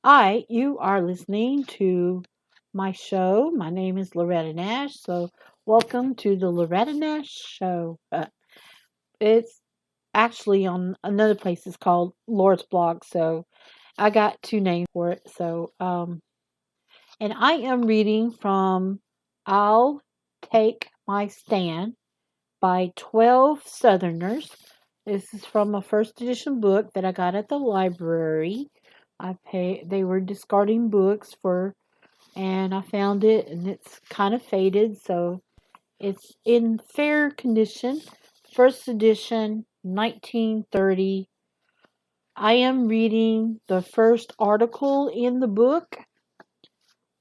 You are listening to my show. My name is Loretta Nash. So, welcome to the Loretta Nash Show. It's actually on another place. It's called Lord's Blog. So, I got two names for it. And I am reading from I'll Take My Stand by 12 Southerners. This is from a first edition book that I got at the library. They were discarding books and I found it, and it's kind of faded, so it's in fair condition. First edition, 1930. I am reading the first article in the book.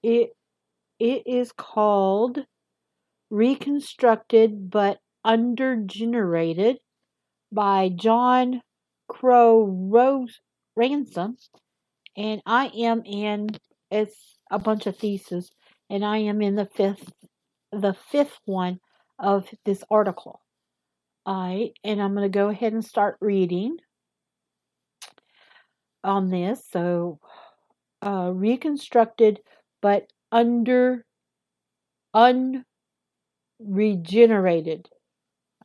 It is called Reconstructed but Unregenerated by John Crow Ransom, and it's a bunch of theses, and I am in the fifth one of this article. And I'm going to go ahead and start reading on this. So, reconstructed but unregenerated.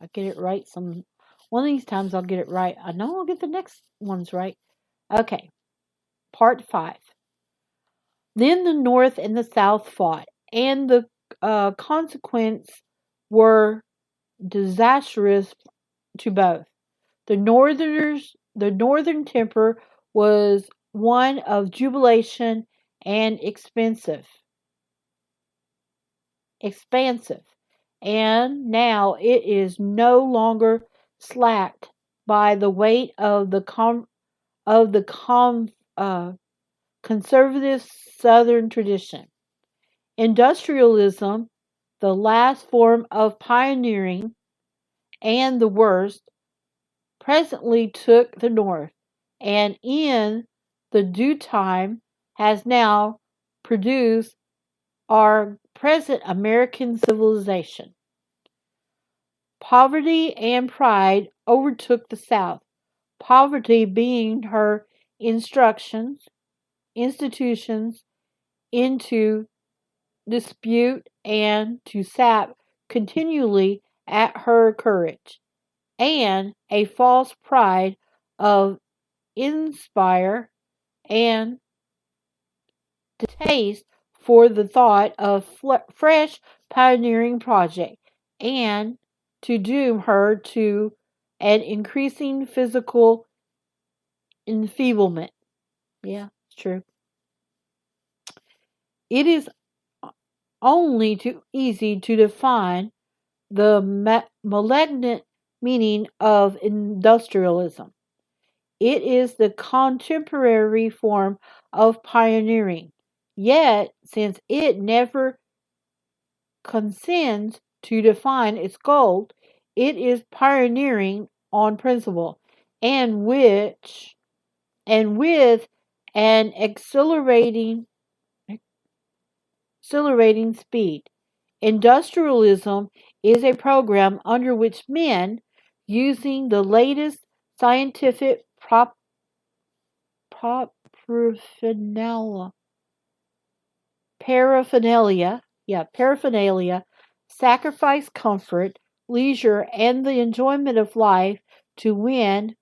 I get it right. One of these times I'll get it right. I know I'll get the next ones right. Okay, part 5. Then the North and the South fought, and the consequences were disastrous to both. The northern temper was one of jubilation and expansive, and now it is no longer slacked by the weight of the conservative Southern tradition. Industrialism, the last form of pioneering and the worst, presently took the North, and in the due time has now produced our present American civilization. Poverty and pride overtook the South, poverty being her institutions into dispute and to sap continually at her courage, and a false pride of inspire and taste for the thought of fresh pioneering project, and to doom her to an increasing physical enfeeblement. Yeah, it's true. It is only too easy to define the malignant meaning of industrialism. It is the contemporary form of pioneering. Yet, since it never consents to define its goal, it is pioneering on principle, and with an accelerating speed. Industrialism is a program under which men, using the latest scientific paraphernalia, sacrifice comfort, leisure, and the enjoyment of life to win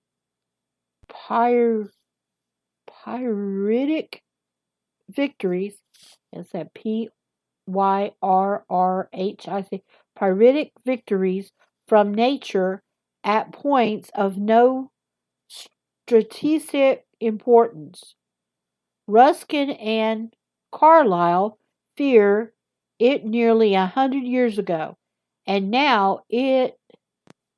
pyrrhic victories. Is that PYRRHIC? Pyrrhic victories from nature at points of no strategic importance. Ruskin and Carlyle feared it nearly 100 years ago, and now it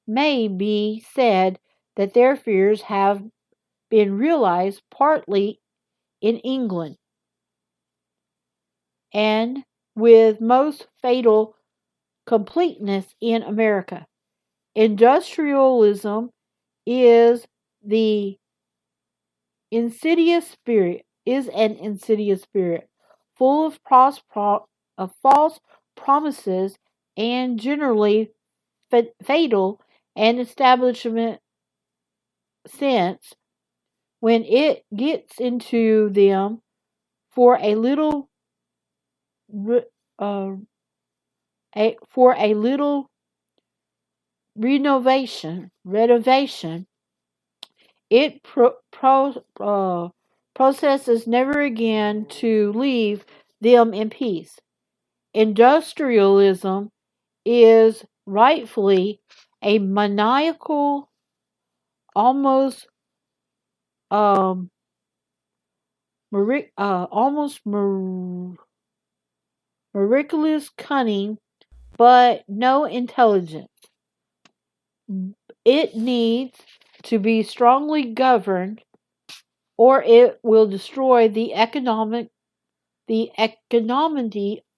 may be said that their fears have been realized partly in England, and with most fatal completeness in America. Industrialism is an insidious spirit, full of false promises and generally fatal and establishment sense when it gets into them for a little re- uh, for a little renovation, it processes never again to leave them in peace. Industrialism is rightfully a maniacal, almost um, miraculous cunning, but no intelligence. It needs to be strongly governed, or it will destroy the economy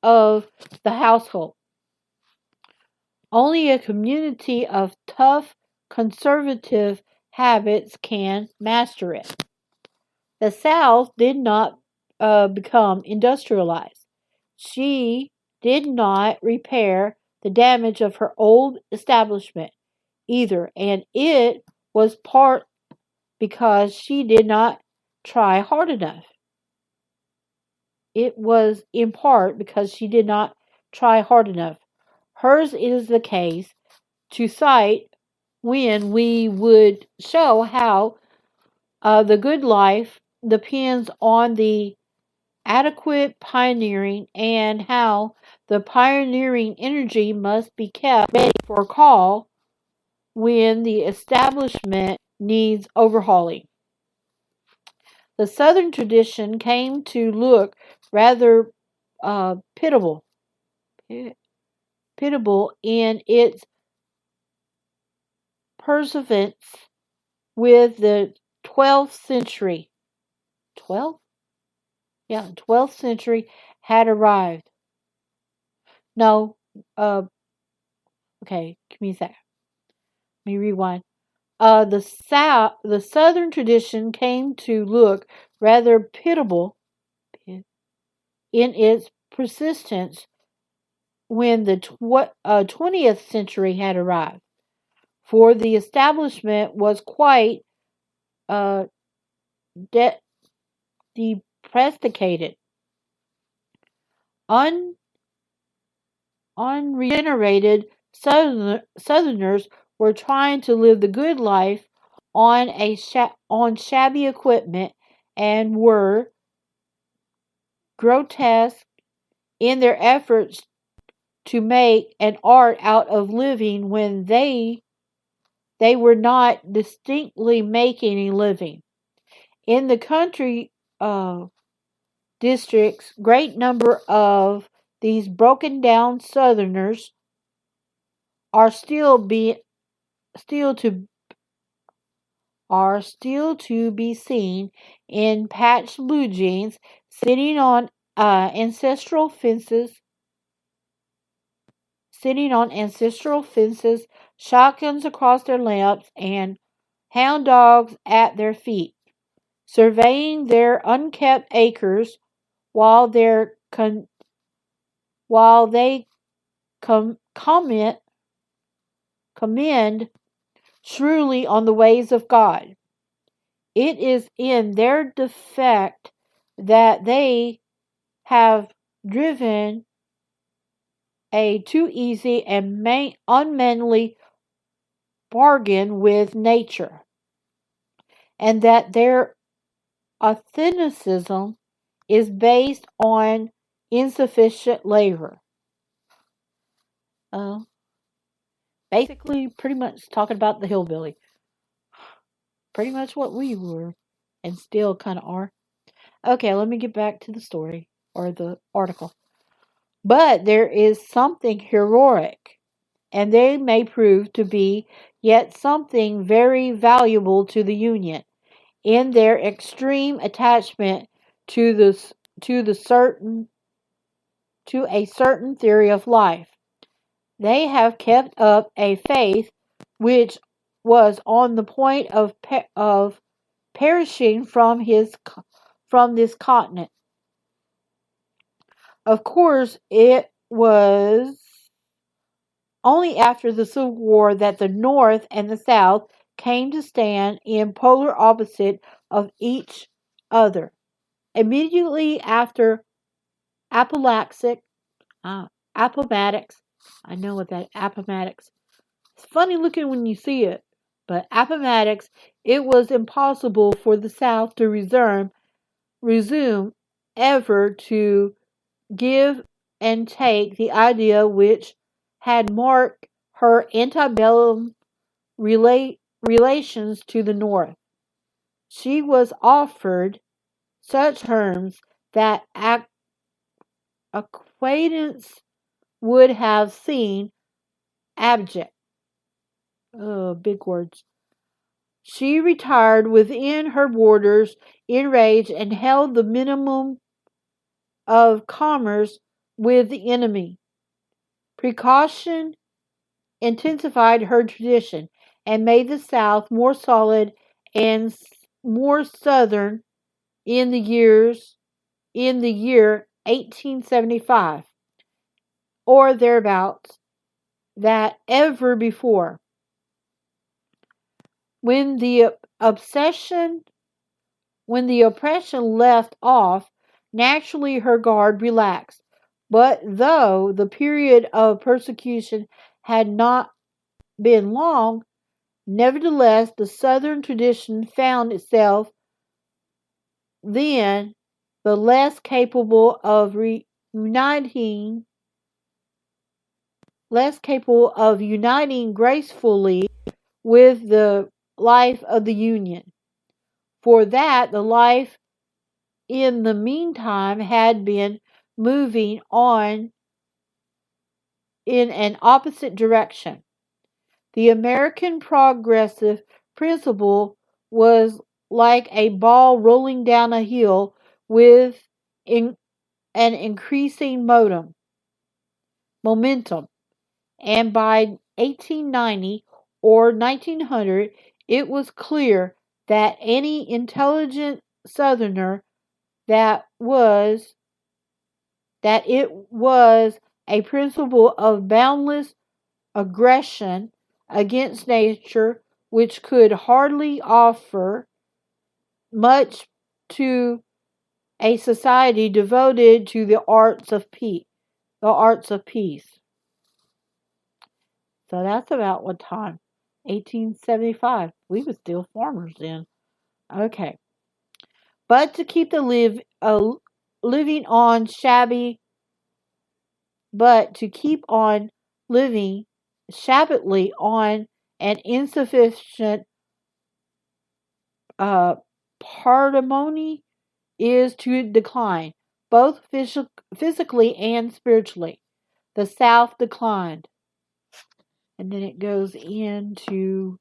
of the household. Only a community of tough, conservative habits can master it. The South did not become industrialized. She did not repair the damage of her old establishment either, and it was part because she did not try hard enough. It was in part because she did not try hard enough. Hers is the case to cite when we would show how the good life depends on the adequate pioneering and how the pioneering energy must be kept ready for a call when the establishment needs overhauling. The Southern tradition came to look rather pitiable, pitiable in its perseverance with the 12th century. 12th? Yeah, 12th century had arrived. No, uh, okay, give me a sec. Let me rewind. The Southern tradition came to look rather pitiable in its persistence when the 20th century had arrived, for the establishment was quite uh, de- depreciated. Un- Unregenerated Southerners were trying to live the good life on on shabby equipment and were grotesque in their efforts to make an art out of living when they were not distinctly making a living. In the country districts, great number of these broken down Southerners are still to be seen in patched blue jeans, ancestral fences, sitting on ancestral fences, shotguns across their laps, and hound dogs at their feet, surveying their unkept acres while while they comment commend shrewdly on the ways of God. It is in their defect that they have driven a too easy and unmanly bargain with nature, and that their authenticism is based on insufficient labor. Uh, Basically, pretty much talking about the hillbilly. Pretty much what we were, and still kind of are. Okay, let me get back to the story or the article. But there is something heroic, and they may prove to be yet something very valuable to the Union in their extreme attachment to the to the certain to a certain theory of life. They have kept up a faith which was on the point of perishing from this continent. Of course, it was only after the Civil War that the North and the South came to stand in polar opposite of each other. Immediately after Apoplectic, Appomattox, I know what that Appomattox. It's funny looking when you see it, but Appomattox, it was impossible for the South to resume ever to give and take the idea which had marked her antebellum relations to the North. She was offered such terms that acquaintance would have seen abject. Oh, big words. She retired within her borders enraged and held the minimum of commerce with the enemy. Precaution intensified her tradition and made the South more solid and more southern in the year 1875 or thereabouts that ever before. When the obsession when the oppression left off, naturally her guard relaxed. But though the period of persecution had not been long, nevertheless the Southern tradition found itself then the less capable of uniting gracefully with the life of the Union. For that the life in the meantime had been moving on in an opposite direction. The American progressive principle was like a ball rolling down a hill with an increasing momentum, and by 1890 or 1900 it was clear that any intelligent Southerner that was that it was a principle of boundless aggression against nature which could hardly offer much to a society devoted to the arts of peace. The arts of peace. So that's about what time? 1875. We were still farmers then. Okay. But to keep the living on shabby, but to keep on living shabbily on an insufficient uh, parsimony is to decline, both physically and spiritually. The South declined. And then it goes into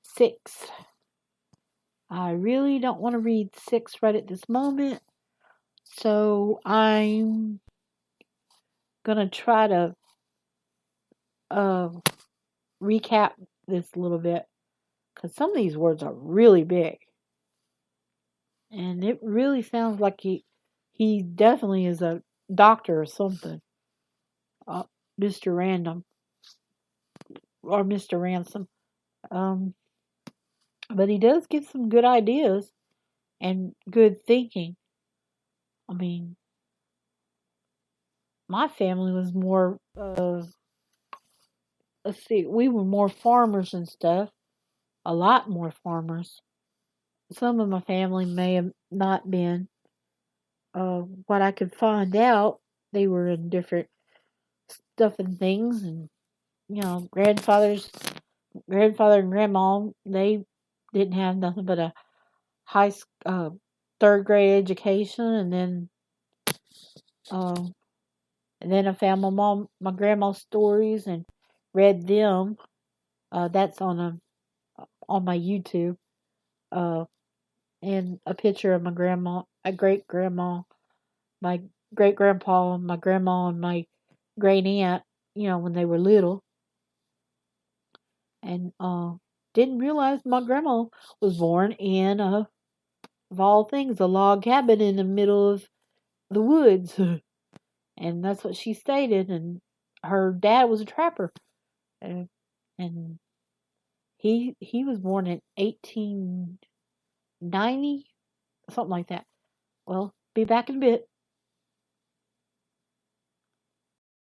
6. I really don't want to read 6 right at this moment, so I'm going to try to uh, recap this a little bit because some of these words are really big. And it really sounds like he definitely is a doctor or something. Mr. Random or Mr. Ransom. Um, but he does give some good ideas and good thinking. I mean, my family was more, let's see, we were more farmers and stuff. A lot more farmers. Some of my family may have not been. What I could find out, they were in different stuff and things, and grandfather and grandma, they didn't have nothing but a third grade education, uh, and then I found my grandma's stories and read them. That's on my YouTube. Uh, and a picture of my grandma, a great grandma, my great grandpa, my grandma, and my great aunt. When they were little, and didn't realize my grandma was born in of all things, a log cabin in the middle of the woods. And that's what she stated. And her dad was a trapper. And, and he was born in 1890, something like that. Well, be back in a bit.